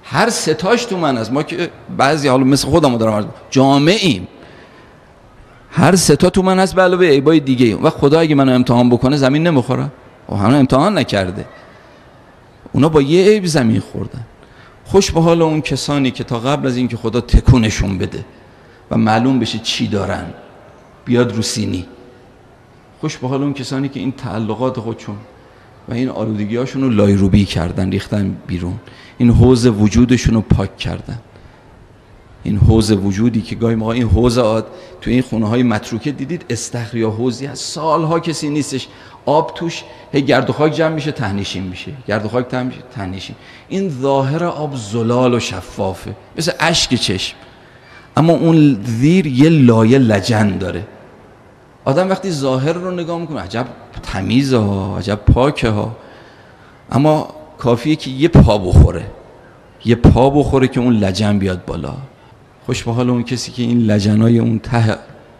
هر سه تاش تو من هست. ما که بعضی حالا مثل خودمو دارم جامعیم، هر سه تا تو من هست به علاوه عیبای دیگه. و خدا اگه منو امتحان بکنه زمین نمیخوره؟ و همون امتحان نکرده، اونا با یه عیب زمین خوردن. خوش به حال اون کسانی که تا قبل از اینکه خدا تکونشون بده و معلوم بشه چی دارن بیاد رو سینی، خوش به حال اون کسانی که این تعلقات خودشون و این آلودگی‌هاشون رو لایروبی کردن، ریختن بیرون، این حوض وجودشون رو پاک کردن. این حوض وجودی که گاهی موقع این حوض تو این خونه‌های متروکه دیدید استخر یا حوضی هست سالها کسی نیستش، آب توش هی گرد و خاک جمع میشه ته‌نشین میشه، گرد و خاک جمع میشه ته‌نشین. این ظاهر آب زلال و شفافه مثل اشک چشم، اما اون زیر یه لایه لجن داره. آدم وقتی ظاهر رو نگاه میکنه عجب تمیزه ها، عجب پاکه ها، اما کافیه که یه پا بخوره که اون لجن بیاد بالا. خوش به حال اون کسی که این لجنای اون ته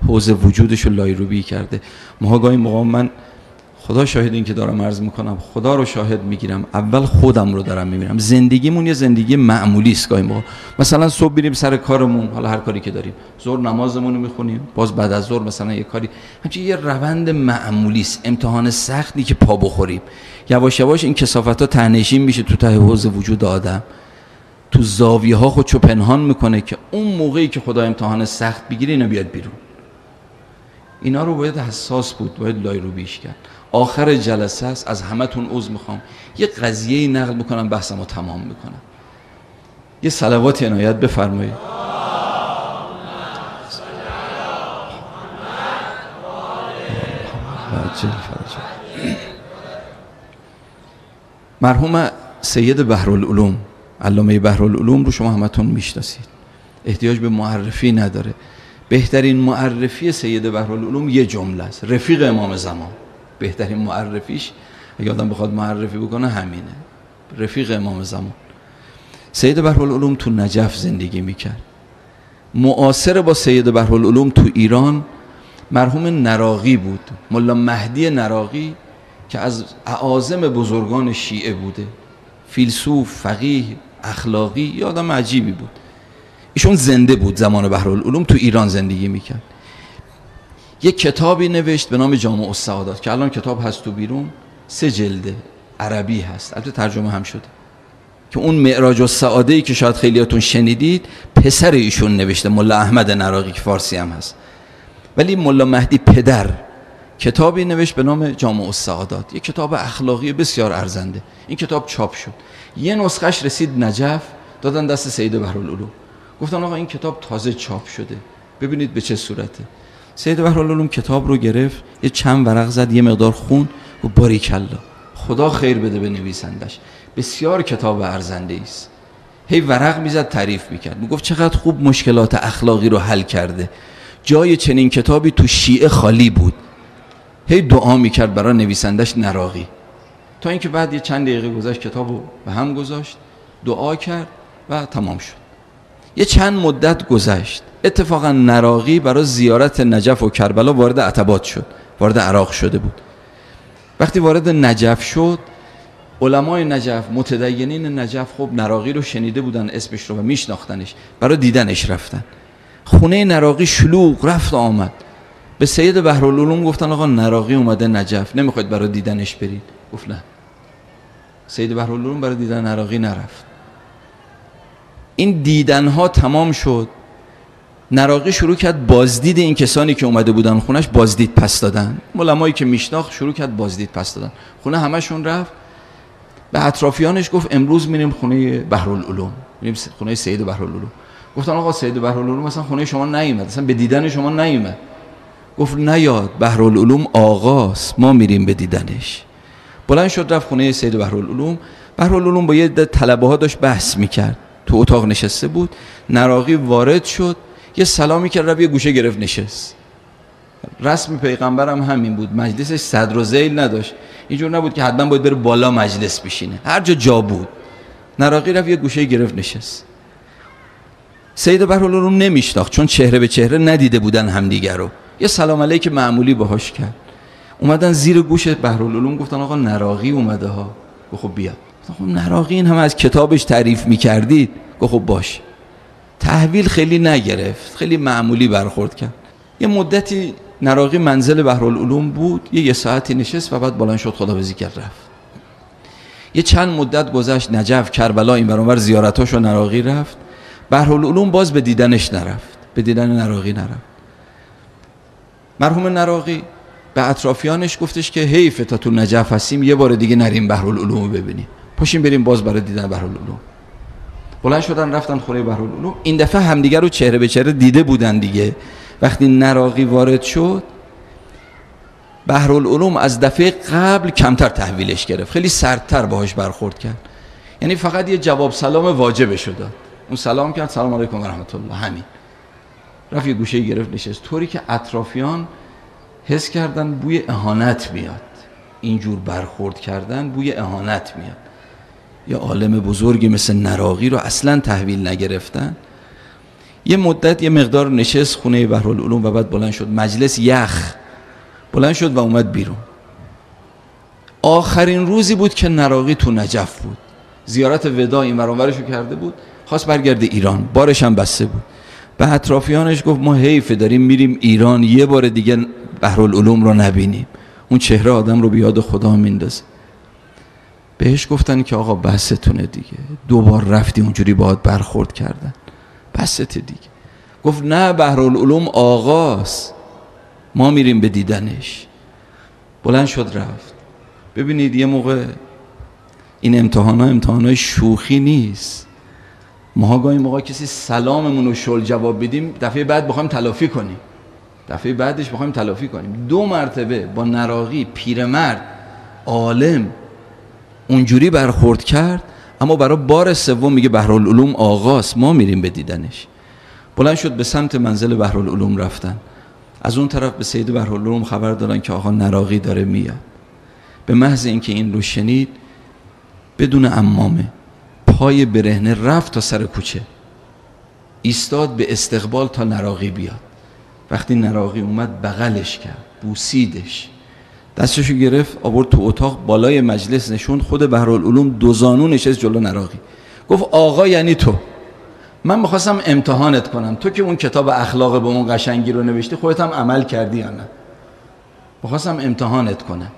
حوض وجودش رو لایروبی کرده. ما گاهی موقع، من خدا شاهد این که دارم عرض میکنم، خدا رو شاهد میگیرم، اول خودم رو دارم میبینم. زندگیمون یه زندگی معمولی است. گاهی موقع مثلا صبح میریم سر کارمون، حالا هر کاری که داریم، ظهر نمازمون رو میخونیم، باز بعد از ظهر مثلا یه کاری، همچین یه روند معمولی است. امتحان سختی که پا بخوریم، یواش یواش این کثافت‌ها ته‌نشین میشه تو ته حوض وجود آدم، تو زاویه ها خودشو پنهان میکنه که اون موقعی که خدا امتحان سخت بگیره اینا بیاد بیرون. اینا رو باید حساس بود، باید لایروبیش کرد. آخر جلسه است، از همتون عذر میخوام، یه قضیه نقل میکنم بحثمو تمام میکنم. یه صلوات عنایت بفرمایید. مرحوم سید بحرالعلوم، علامه بحرالعلوم رو شما همتون میشناسید، احتیاج به معرفی نداره. بهترین معرفی سید بحرالعلوم یه جمله است: رفیق امام زمان. بهترین معرفیش اگه آدم بخواد معرفی بکنه همینه، رفیق امام زمان. سید بحرالعلوم تو نجف زندگی میکرد. معاصر با سید بحرالعلوم تو ایران مرحوم نراقی بود، ملا مهدی نراقی، که از اعاظم بزرگان شیعه بوده، فیلسوف، فقیه، اخلاقی، یه آدم عجیبی بود. ایشون زنده بود زمان بحرالعلوم، تو ایران زندگی میکرد. یک کتابی نوشت به نام جامع السعادات که الان کتاب هست تو بیرون، 3 جلده، عربی هست، البته ترجمه هم شده، که اون معراج السعاده‌ای که شاید خیلیاتون شنیدید پسر ایشون نوشته، ملا احمد نراقی که فارسی هم هست. ولی ملا مهدی پدر کتابی نوشت به نام جامع السعادات، یک کتاب اخلاقی بسیار ارزنده. این کتاب چاپ شد، یه نسخش رسید نجف، دادن دست سید بحرالعلوم، گفتن آقا این کتاب تازه چاپ شده، ببینید به چه صورته. سید بحرالعلوم کتاب رو گرفت، یه چند ورق زد، یه مقدار خون و باریکلا، خدا خیر بده به نویسندش، بسیار کتاب ارزنده است. هی ورق میزد تعریف میکرد، میگفت چقدر خوب مشکلات اخلاقی رو حل کرده، جای چنین کتابی تو شیعه خالی بود. هی دعا میکرد برای نویسندش نراقی، تا اینکه بعد یه چند دقیقه گذشت کتابو به هم گذاشت، دعا کرد و تمام شد. یه چند مدت گذشت، اتفاقا نراقی برای زیارت نجف و کربلا وارد عتبات شد، وارد عراق شده بود. وقتی وارد نجف شد، علمای نجف، متدینین نجف، خب نراقی رو شنیده بودن اسمش رو و میشناختنش، برای دیدنش رفتن. خونه نراقی شلوغ رفت آمد. به سید بحرالعلوم گفتن آقا نراقی اومده نجف، نمیخواید برای دیدنش برید؟ گفت نه. سید بحرالعلوم برای دیدن نراقی نرفت. این دیدنها تمام شد. نراقی شروع کرد بازدید این کسانی که اومده بودن خونش، بازدید پس دادن. علمایی که میشناخت شروع کرد بازدید پس دادن. خونه همشون رفت. به اطرافیانش گفت امروز میریم خونه بحرالعلوم، میریم خونه سید بحرالعلوم. گفتن آقا سید بحرالعلوم مثلا خونه شما نیومد، مثلا به دیدن شما نیومد. گفت نیاد، بحرالعلوم آقاست، ما میریم به دیدنش. بلند شد رفت خونه سید بحرالعلوم. بحرالعلوم با یه طلبه ها داشت بحث میکرد، تو اتاق نشسته بود. نراقی وارد شد، یه سلامی کرد، رفت یه گوشه گرفت نشست. رسم پیغمبرم همین بود، مجلسش صدر و ذیل نداشت. اینجور نبود که حتما باید بره بالا مجلس بشینه، هر جا بود. نراقی رفت یه گوشه گرفت نشست. سید بحرالعلوم نمیشناخت، چون چهره به چهره ندیده بودن همدیگر رو. یه سلام علیک معمولی باهاش کرد. اومدن زیر گوش بحرالعلوم گفتن آقا نراقی اومده ها. گفت خب بیا. خب نراقی این هم از کتابش تعریف میکردید؟ گفت خب باش. تحویل خیلی نگرفت، خیلی معمولی برخورد کرد. یه مدتی نراقی منزل بحرالعلوم بود، یه ساعتی نشست و بعد بلند شد خداحافظی کرد رفت. یه چند مدت گذشت، نجف، کربلا، این ور اون ور زیارتاشو نراقی رفت. بحرالعلوم باز به دیدنش نرفت، به دیدن نراقی نرفت. مرحوم نراقی به اطرافیانش گفتش که حیف تا تو نجف هستیم یه بار دیگه نریم بحرالعلوم رو ببینیم، پاشیم بریم باز برای دیدن بحرالعلوم. بلند شدن رفتن خونه بحرالعلوم. این دفعه همدیگر رو چهره به چهره دیده بودن دیگه. وقتی نراقی وارد شد، بحرالعلوم از دفعه قبل کمتر تحویلش گرفت، خیلی سردتر باهاش برخورد کرد. یعنی فقط یه جواب سلام واجبش داد. اون سلام کرد، سلام علیکم و رحمت الله، همین. رفت یه گوشه گرفت نشست، طوری که اطرافیان حس کردن بوی اهانت میاد. اینجور برخورد کردن بوی اهانت میاد. یه عالم بزرگی مثل نراقی رو اصلا تحویل نگرفتن. یه مدت یه مقدار نشست خونه بحرالعلوم و بعد بلند شد، مجلس یخ، بلند شد و اومد بیرون. آخرین روزی بود که نراقی تو نجف بود، زیارت وداع این ور اون ورشو کرده بود، خواست برگرده ایران، بارش هم بسته بود. به اطرافیانش گفت ما حیفه داریم میریم ایران یه بار دیگه بحرالعلوم رو نبینیم، اون چهره آدم رو به یاد خدا میندازه. بهش گفتن که آقا بستونه دیگه، 2 بار رفتی اونجوری باهات برخورد کردن، بسته دیگه. گفت نه، بحرالعلوم آقاست، ما میریم به دیدنش. بلند شد رفت. ببینید یه موقع این امتحانای شوخی نیست. ما گاهی موقع کسی سلاممون رو شل جواب بدیم، دفعه بعد بخوایم تلافی کنیم، دفعه بعدش بخوایم تلافی کنیم. 2 مرتبه با نراقی پیرمرد عالم اونجوری برخورد کرد، اما برای بار سوم میگه بحرالعلوم آقاست، ما میریم به دیدنش. بلند شد به سمت منزل بحرالعلوم رفتن. از اون طرف به سید بحرالعلوم خبر دادن که آقا نراقی داره میاد. به محض اینکه این رو شنید، بدون عمامه، پای برهنه رفت تا سر کوچه، ایستاد به استقبال تا نراقی بیاد. وقتی نراقی اومد بغلش کرد، بوسیدش، دستشو گرفت آورد تو اتاق بالای مجلس نشوند. خود بحرالعلوم 2 زانو نشست جلو نراقی. گفت آقا یعنی تو، من میخواستم امتحانت کنم، تو که اون کتاب اخلاق به اون قشنگی رو نوشتی خودت هم عمل کردی یا نه؟ میخواستم امتحانت کنم.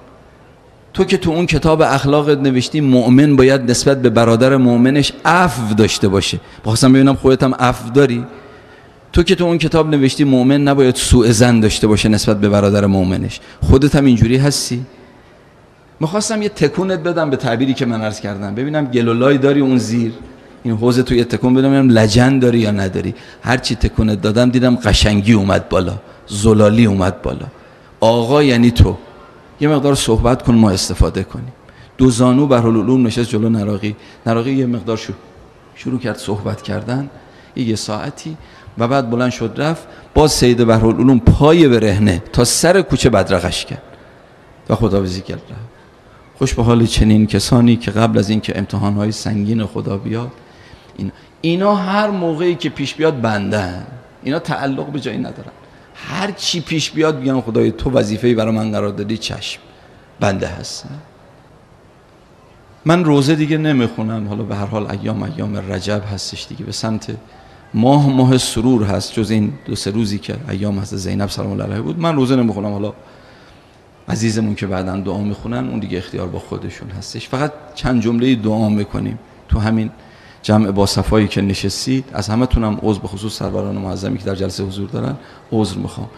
تو که تو اون کتاب اخلاقت نوشتی مؤمن باید نسبت به برادر مؤمنش عفو داشته باشه، میخواستم ببینم خودت هم عفو داری؟ تو که تو اون کتاب نوشتی مؤمن نباید سوء ظن داشته باشه نسبت به برادر مؤمنش، خودت هم اینجوری هستی؟ میخواستم یه تکونت بدم به تعبیری که من عرض کردم، ببینم گلولای داری اون زیر این حوزه، تو یه تکون بدم ببینم لجن داری یا نداری. هرچی تکونت دادم دیدم قشنگی اومد بالا، زلالی اومد بالا. آقا یعنی تو، یه مقدار صحبت کن ما استفاده کنیم. 2 زانو بحرالعلوم نشست جلو نراقی. نراقی یه مقدار شروع کرد صحبت کردن، یه ساعتی، و بعد بلند شد رفت. باز سید بحرالعلوم پای برهنه تا سر کوچه بدرقش کرد و خداحافظی کرد رفت. خوش به حال چنین کسانی که قبل از این که امتحانهای سنگین خدا بیاد، اینا هر موقعی که پیش بیاد بندن، اینا تعلق به جایی ندارن. هر چی پیش بیاد بیان خدای تو وظیفه‌ای برای من قرار دادی، چشم، بنده هستم. من روزه دیگه نمیخونم، حالا به هر حال ایام رجب هستش دیگه، به سمت ماه سرور هست، جز این 2-3 روزی که ایام حضرت زینب سلام الله علیها بود. من روزه نمیخونم، حالا عزیزمون که بعداً دعا میخونن اون دیگه اختیار با خودشون هستش. فقط چند جمله دعا میکنیم تو همین جمع با صفایی که نشستید. از همتونم عذر، به خصوص سروران معظمی که در جلسه حضور دارن عذر میخوام.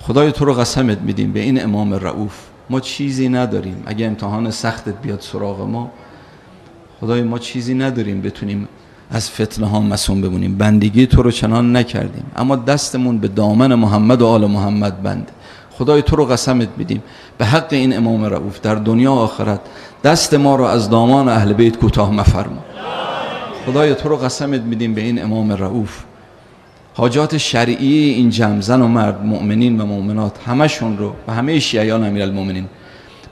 خدای تو رو قسمت میدیم به این امام رؤوف، ما چیزی نداریم. اگه امتحان سختت بیاد سراغ ما، خدای ما چیزی نداریم بتونیم از فتنه ها معصوم بمونیم. بندگی تو رو چنان نکردیم، اما دستمون به دامن محمد و آل محمد بند. خدای تو رو قسمت میدیم به حق این امام رؤوف در دنیا و آخرت دست ما رو از دامان اهل بیت کوتاه مفرما. خدای تو رو قسمت میدیم به این امام رؤوف، حاجات شرعی این جمع، زن و مرد، مؤمنین و مؤمنات، همشون رو و همه شیعیان امیرالمومنین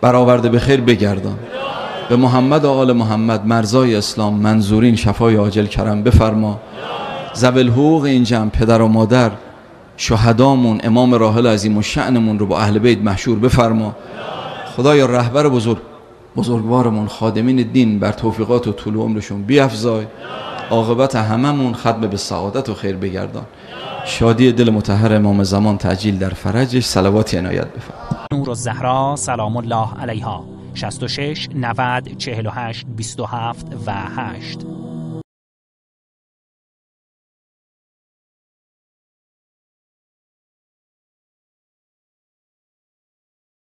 برآورده به خیر بگردان. به محمد و آل محمد مرزای اسلام منظورین شفای عاجل کرم بفرما. ذوی الحقوق این جمع، پدر و مادر، شهدامون، امام راحل عظیم و شأنمون رو با اهل بیت محشور بفرما. خدایا رهبر بزرگوارمون، خادمین دین، بر توفیقات و طول عمرشون بیفزای. عاقبت هممون ختم به سعادت و خیر بگردان. شادی دل مطهر امام زمان تعجیل در فرجش. صلوات عنایت بفرما. نورالزهرا سلام الله علیها 66 90 48 27 و 8